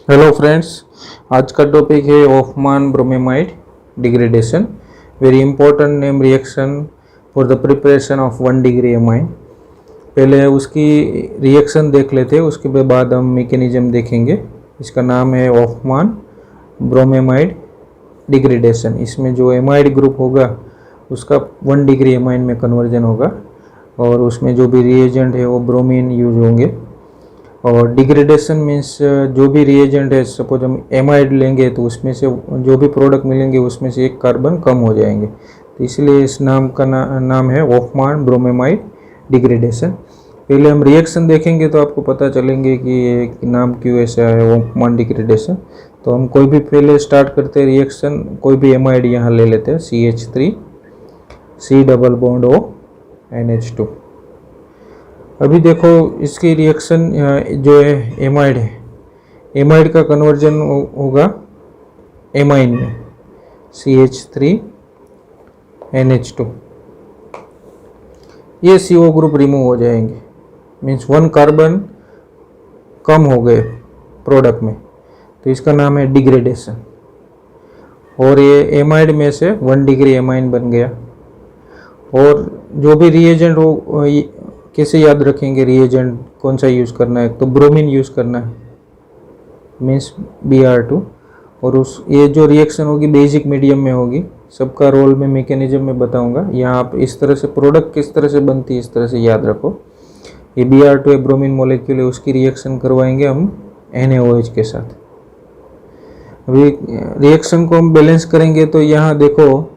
Hello friends, आज का topic है Hofmann bromamide degradation. Very important name reaction for the preparation of 1 degree amine. पहले उसकी reaction देख लेते हैं, उसके बाद हम मैकेनिज्म देखेंगे। इसका नाम है ऑफमान ब्रोमेमाइड डिग्रेडेशन। इसमें जो एमाइड ग्रुप होगा उसका 1 डिग्री एमाइन में कन्वर्जन होगा और उसमें जो भी रिएजेंट है वो ब्रोमीन यूज होंगे। और डिग्रेडेशन मीन्स जो भी रिएजेंट है, सपोज हम एमाइड लेंगे तो उसमें से जो भी प्रोडक्ट मिलेंगे उसमें से एक कार्बन कम हो जाएंगे, तो इसलिए इस नाम का नाम है ऑफमान ब्रोमेमाइड डिग्रेडेशन। पहले हम रिएक्शन देखेंगे तो आपको पता चलेंगे कि ये नाम क्यों ऐसा है ऑफमान डिग्रेडेशन। तो हम कोई भी पहले स्टार्ट करते हैं रिएक्शन, कोई भी एमाइड यहाँ ले लेते हैं CH3 C double bond O NH2। अभी देखो इसकी रिएक्शन जो है एमाइड का कन्वर्जन होगा एमाइन में CH3 NH2। ये CO ग्रुप रिमूव हो जाएंगे, मीन्स 1 कार्बन कम हो गए प्रोडक्ट में, तो इसका नाम है डिग्रेडेशन। और ये एमाइड में से 1 डिग्री एमाइन बन गया। और जो भी रिएजेंट हो, कैसे याद रखेंगे रिएजेंट कौन सा यूज़ करना है, तो ब्रोमीन यूज़ करना है, मीन्स Br2। और उस ये जो रिएक्शन होगी बेसिक मीडियम में होगी। सबका रोल में मैकेनिज्म में बताऊंगा। यहाँ आप इस तरह से प्रोडक्ट किस तरह से बनती है इस तरह से याद रखो। ये Br2 है, ब्रोमीन मॉलिक्यूल है, उसकी रिएक्शन करवाएंगे हम NaOH के साथ। अभी रिएक्शन को हम बैलेंस करेंगे तो यहाँ देखो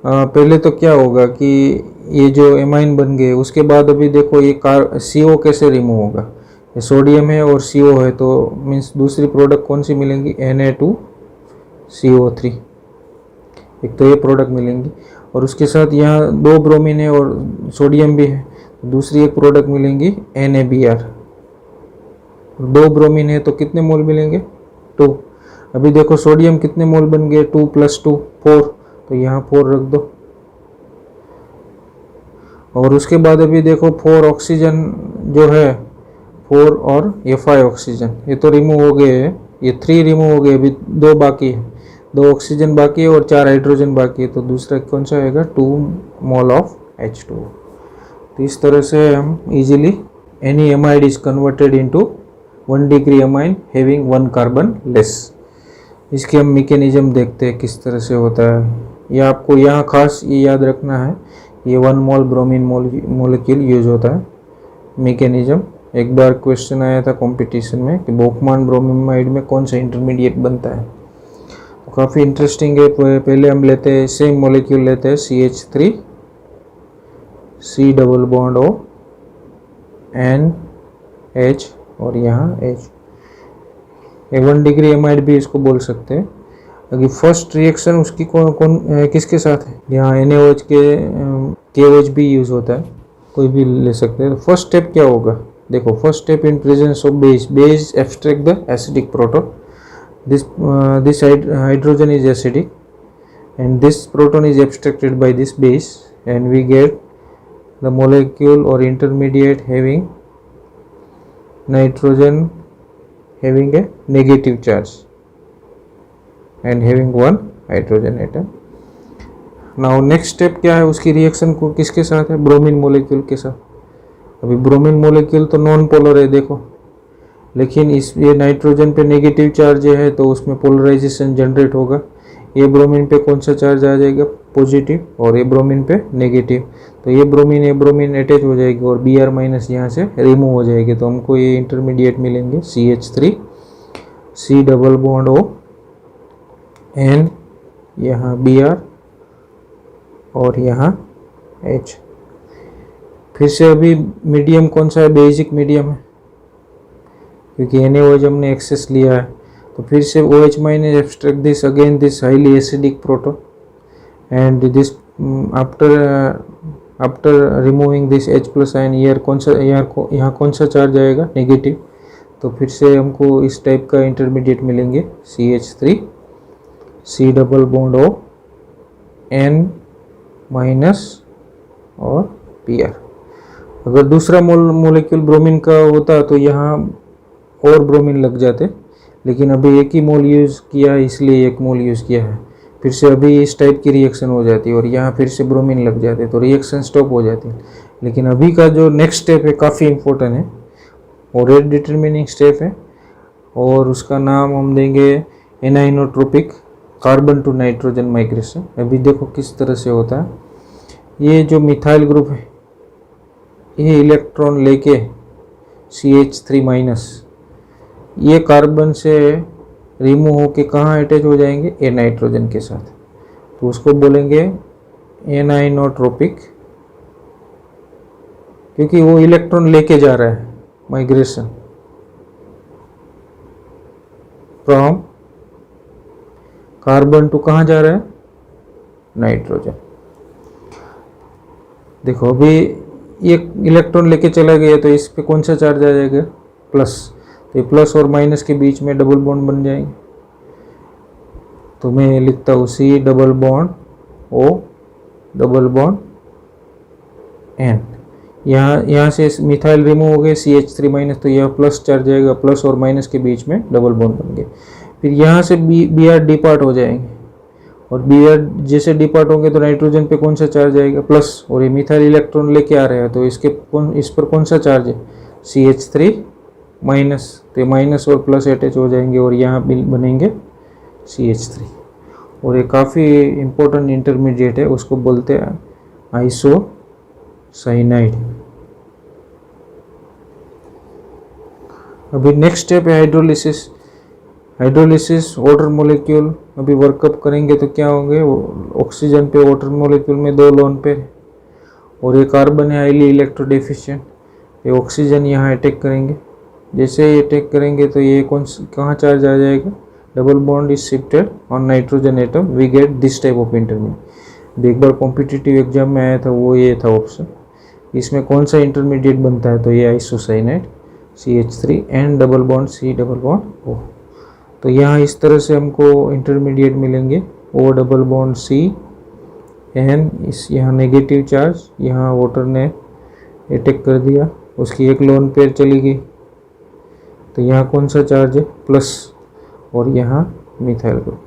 पहले तो क्या होगा कि ये जो एमाइन बन गए, उसके बाद अभी देखो ये CO कैसे रिमूव होगा। ये सोडियम है और CO है, तो मीन्स दूसरी प्रोडक्ट कौन सी मिलेंगी, Na2CO3। एक तो ये प्रोडक्ट मिलेंगी और उसके साथ यहाँ 2 ब्रोमीन है और सोडियम भी है, दूसरी एक प्रोडक्ट मिलेंगी NaBr। 2 ब्रोमीन है तो कितने मोल मिलेंगे, 2। अभी देखो सोडियम कितने मोल बन गए, 2 + 2 4, तो यहाँ 4 रख दो। और उसके बाद अभी देखो 4 ऑक्सीजन जो है, 4 और ये 5 ऑक्सीजन, ये तो रिमूव हो गए हैं, ये 3 रिमूव हो गए, अभी 2 बाकी है, 2 ऑक्सीजन बाकी है और 4 हाइड्रोजन बाकी है, तो दूसरा कौन सा आएगा, 2 मोल ऑफ H2। तो इस तरह से हम easily any amide is converted into 1 degree amine having 1 carbon less. इसके हम मैकेनिज्म देखते हैं किस तरह से होता है। ये आपको यहाँ खास ये याद रखना है, ये 1 मोल ब्रोमीन मोलिक्यूल यूज होता है। मैकेनिज्म एक बार क्वेश्चन आया था कंपटीशन में कि ऑफमान ब्रोमेमाइड में कौन सा इंटरमीडिएट बनता है, तो काफ़ी इंटरेस्टिंग है। पहले हम लेते हैं सेम मोलिक्यूल लेते हैं CH3 C double bond O NH और यहाँ H। 1 डिग्री एमाइड भी इसको बोल सकते हैं। अभी फर्स्ट रिएक्शन उसकी कौन किसके साथ है, यहाँ NaOH के KOH भी यूज़ होता है, कोई भी ले सकते हैं। तो फर्स्ट स्टेप क्या होगा, देखो first step in presence of base extract the acidic proton. This hydrogen is acidic and this proton is abstracted by this base and we get the molecule or intermediate having nitrogen having a negative charge and having 1 hydrogen atom. Now next step क्या है, उसकी reaction को किसके साथ है, bromine molecule के साथ। अभी ब्रोमीन मोलिक्यूल तो नॉन पोलर है देखो, लेकिन इस ये नाइट्रोजन पे नेगेटिव चार्ज है तो उसमें पोलराइजेशन जनरेट होगा। ये ब्रोमीन पे कौन सा चार्ज आ जाएगा, पॉजिटिव, और ये ब्रोमीन पे नेगेटिव, तो ये ब्रोमीन अटैच हो जाएगी और Br माइनस यहाँ से रिमूव हो जाएगी, तो हमको ये इंटरमीडिएट मिलेंगे CH3 C double bond O N, यहाँ Br और यहाँ H। फिर से अभी मीडियम कौन सा है, बेसिक मीडियम है, क्योंकि NaOH हमने एक्सेस लिया है, तो फिर से OH minus extract this again this highly acidic proton and this after removing this H+ ion, यहाँ कौन सा चार्ज आएगा, नेगेटिव, तो फिर से हमको इस टाइप का इंटरमीडिएट मिलेंगे CH3 C double bond O N minus और Br। अगर दूसरा मोलिक्यूल ब्रोमीन का होता तो यहाँ और ब्रोमीन लग जाते, लेकिन अभी एक ही मोल यूज़ किया है इसलिए एक मोल यूज़ किया है। फिर से अभी इस टाइप की रिएक्शन हो जाती है और यहाँ फिर से ब्रोमीन लग जाते हैं तो रिएक्शन स्टॉप हो जाती है। लेकिन अभी का जो नेक्स्ट स्टेप है काफ़ी इम्पोर्टेंट है और रेट डिटर्मिनिंग स्टेप है और उसका नाम हम देंगे एनाइनोट्रोपिक कार्बन टू नाइट्रोजन माइग्रेशन। अभी देखो किस तरह से होता है। ये जो मिथाइल ग्रुप है ये इलेक्ट्रॉन लेके CH3 माइनस ये कार्बन से रिमूव होके कहाँ अटैच हो जाएंगे, ए नाइट्रोजन के साथ। तो उसको बोलेंगे एनाइनोट्रोपिक, क्योंकि वो इलेक्ट्रॉन लेके जा रहा है माइग्रेशन फ्रॉम कार्बन टू कहाँ जा रहा है, नाइट्रोजन। देखो अभी ये इलेक्ट्रॉन लेके चला गया तो इस पे कौन सा चार्ज आ जाएगा, प्लस। तो ये प्लस और माइनस के बीच में डबल बॉन्ड बन जाएंगे। तो मैं लिखता हूँ C double bond O double bond N। यहाँ से मिथाइल रिमूव हो गए CH3 माइनस, तो यह प्लस चार्ज आएगा, प्लस और माइनस के बीच में डबल बॉन्ड बन गए। फिर यहाँ से Br डिपार्ट हो जाएंगे और Br जैसे डिपार्ट होंगे तो नाइट्रोजन पे कौन सा चार्ज आएगा, प्लस। और ये मिथाइल इलेक्ट्रॉन लेके आ रहे हैं तो इस पर कौन सा चार्ज है, CH3 माइनस। तो माइनस और प्लस अटैच हो जाएंगे और यहाँ बनेंगे CH3। और ये काफ़ी इम्पोर्टेंट इंटरमीडिएट है, उसको बोलते हैं आइसोसाइनाइड। अभी नेक्स्ट स्टेप है हाइड्रोलिसिस। हाइड्रोलिसिस वाटर मॉलिक्यूल अभी वर्कअप करेंगे तो क्या होंगे, ऑक्सीजन पे वाटर मॉलिक्यूल में 2 लोन पेयर और ये कार्बन है हाईली इलेक्ट्रोडेफिशिएंट। ये ऑक्सीजन यहाँ अटैक करेंगे, जैसे ही अटैक करेंगे तो ये कहाँ चार्ज आ जाएगा, double bond is shifted on nitrogen atom, we get this type of intermediate. एक बार कॉम्पिटिटिव एग्जाम में आया था वो ये था ऑप्शन। इसमें कौन सा इंटरमीडिएट बनता है, तो ये isocyanide CH3 and double bond C double bond O। तो यहाँ इस तरह से हमको इंटरमीडिएट मिलेंगे, O double bond C N, इस यहाँ नेगेटिव चार्ज, यहाँ वाटर ने अटैक कर दिया, उसकी एक लोन पेयर चली गई तो यहाँ कौन सा चार्ज है, प्लस, और यहाँ मिथाइल ग्रुप।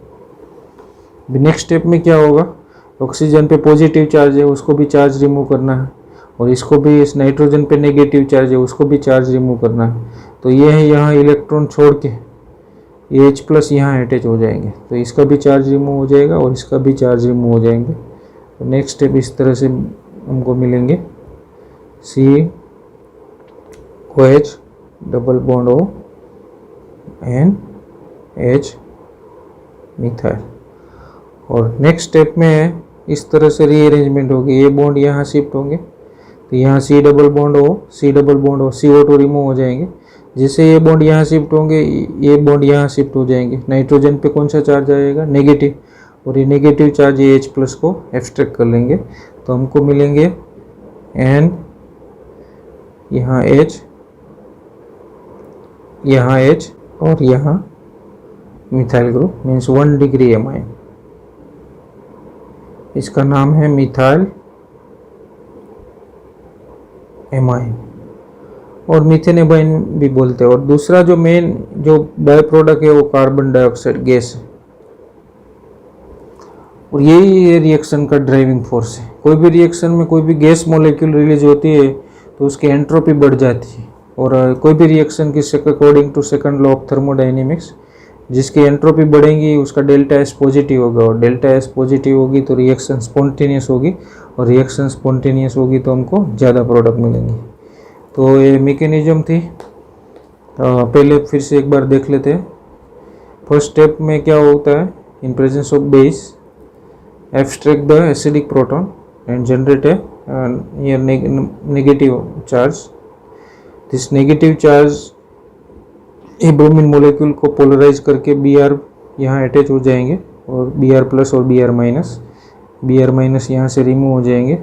नेक्स्ट स्टेप में क्या होगा, ऑक्सीजन पे पॉजिटिव चार्ज है उसको भी चार्ज रिमूव करना है और इसको भी, इस नाइट्रोजन पे नेगेटिव चार्ज है उसको भी चार्ज रिमूव करना है। तो ये है यहाँ इलेक्ट्रॉन छोड़ के ये H प्लस यहाँ अटैच हो जाएंगे तो इसका भी चार्ज रिमूव हो जाएगा और इसका भी चार्ज रिमूव हो जाएंगे। तो नेक्स्ट स्टेप इस तरह से हमको मिलेंगे COH double bond O and H methyl. और नेक्स्ट स्टेप में इस तरह से रीअरेंजमेंट होगी, ये बॉन्ड यहाँ शिफ्ट होंगे तो यहाँ C double bond O, C double bond O, CO2 remove हो जाएंगे। जैसे ये बॉन्ड यहाँ शिफ्ट होंगे ये बॉन्ड यहाँ शिफ्ट हो जाएंगे। नाइट्रोजन पे कौन सा चार्ज आएगा, नेगेटिव, और ये नेगेटिव चार्ज ये H प्लस को एब्स्ट्रैक्ट कर लेंगे तो हमको मिलेंगे N, यहाँ H, यहाँ H और यहाँ methyl group, means 1 degree amine. इसका नाम है मिथाइल एमाइन और मीथेनेबाइन भी बोलते हैं। और दूसरा जो मेन जो बाय प्रोडक्ट है वो कार्बन डाइऑक्साइड गैस है और यही रिएक्शन का ड्राइविंग फोर्स है। कोई भी रिएक्शन में कोई भी गैस मॉलिक्यूल रिलीज होती है तो उसकी एंट्रोपी बढ़ जाती है और कोई भी रिएक्शन की according to second law of thermodynamics जिसकी एंट्रोपी बढ़ेगी उसका डेल्टा एस पॉजिटिव होगा और डेल्टा एस पॉजिटिव होगी तो रिएक्शन स्पॉन्टेनियस होगी और रिएक्शन स्पॉन्टेनियस होगी तो हमको ज़्यादा प्रोडक्ट मिलेंगे। तो ये मैकेनिज्म थी, पहले फिर से एक बार देख लेते हैं। फर्स्ट स्टेप में क्या होता है, in presence of base abstract the acidic proton and generate a negative charge. This negative charge ये ब्रोमीन मॉलिक्यूल को पोलराइज करके Br यहाँ अटैच हो जाएंगे और Br प्लस और Br माइनस यहाँ से रिमूव हो जाएंगे।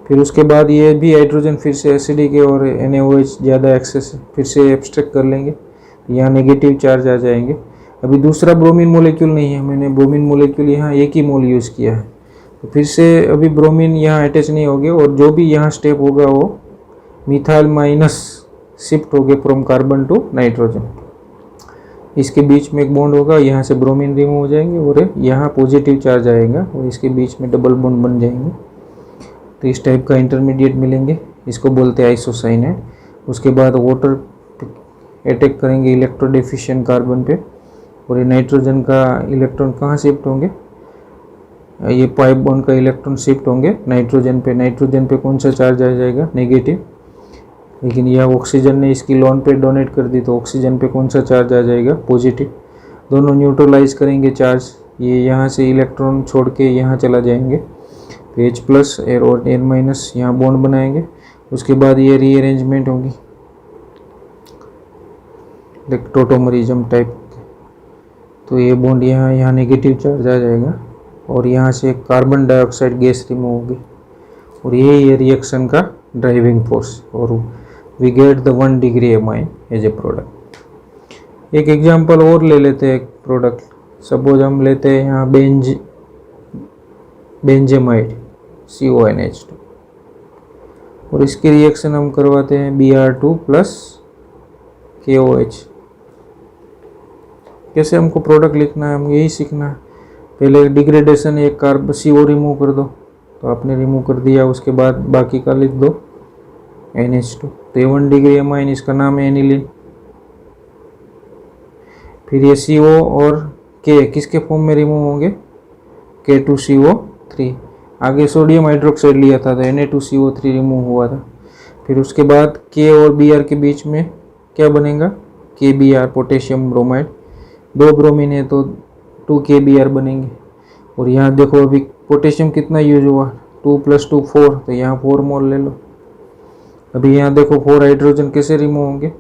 फिर उसके बाद ये भी हाइड्रोजन फिर से एसिडिक है और NaOH ज़्यादा एक्सेस है, फिर से एब्स्ट्रैक्ट कर लेंगे, यहाँ नेगेटिव चार्ज आ जाएंगे। अभी दूसरा ब्रोमीन मॉलिक्यूल नहीं है, मैंने ब्रोमीन मॉलिक्यूल यहाँ एक ही मोल यूज़ किया है तो फिर से अभी ब्रोमीन यहाँ अटैच नहीं होंगे और जो भी यहाँ स्टेप होगा वो मिथाइल माइनस शिफ्ट हो गए फ्रॉम कार्बन टू नाइट्रोजन। इसके बीच में एक बॉन्ड होगा, यहाँ से ब्रोमीन रिमूव हो जाएंगे और यहाँ पॉजिटिव चार्ज आएगा और इसके बीच में डबल बॉन्ड बन जाएंगे। तो इस टाइप का इंटरमीडिएट मिलेंगे, इसको बोलते हैं आइसोसाइनेट। उसके बाद वाटर अटैक करेंगे इलेक्ट्रोडेफिशिएंट कार्बन पे और ये नाइट्रोजन का इलेक्ट्रॉन कहाँ शिफ्ट होंगे, ये पाइप बॉन्ड का इलेक्ट्रॉन शिफ्ट होंगे नाइट्रोजन पे। नाइट्रोजन पे कौन सा चार्ज आ जाएगा, नेगेटिव। लेकिन यह ऑक्सीजन ने इसकी लोन पे डोनेट कर दी तो ऑक्सीजन पे कौन सा चार्ज आ जाएगा, पॉजिटिव। दोनों न्यूट्रलाइज करेंगे चार्ज, ये यहाँ से इलेक्ट्रॉन छोड़ के यहाँ चला जाएंगे। तो H प्लस और N माइनस यहाँ बॉन्ड बनाएंगे। उसके बाद ये रीअरेंजमेंट होगी टोटोमरिज्म टाइप। तो ये बॉन्ड यहाँ नेगेटिव चार्ज आ जाएगा और यहाँ से कार्बन डाइऑक्साइड गैस रिमूव होगी और ये रिएक्शन का ड्राइविंग फोर्स। और we get the 1 degree amine as a product. एक एग्जांपल और ले लेते हैं, एक प्रोडक्ट सपोज हम लेते हैं यहाँ बेंजेमाइड CONH2 और इसकी रिएक्शन हम करवाते हैं Br2 प्लस KOH। कैसे हमको प्रोडक्ट लिखना है, हम यही सीखना है। पहले डिग्रेडेशन, एक कार्बन CO रिमूव कर दो, तो आपने रिमूव कर दिया, उसके बाद बाकी का लिख दो NH2। तो ये 1 डिग्री अमाइन, इसका नाम है एनिलीन। फिर ये CO और K किसके फॉर्म में रिमूव होंगे, K2CO3। आगे सोडियम हाइड्रोक्साइड लिया था तो Na2CO3 रिमूव हुआ था। फिर उसके बाद K और Br के बीच में क्या बनेगा, KBr पोटेशियम ब्रोमाइड। 2 ब्रोमीन है तो 2KBr बनेंगे। और यहाँ देखो अभी पोटेशियम कितना यूज हुआ, 2 + 2 4, तो यहाँ 4 मोल ले लो। अभी यहाँ देखो 4 हाइड्रोजन कैसे रिमूव होंगे,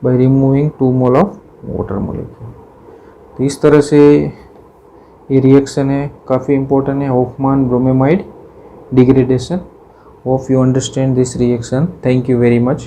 by removing 2 mole of water molecule. तो इस तरह से ये रिएक्शन है, काफ़ी इंपॉर्टेंट है, Hofmann bromamide degradation. Hope you understand this reaction. Thank you very much.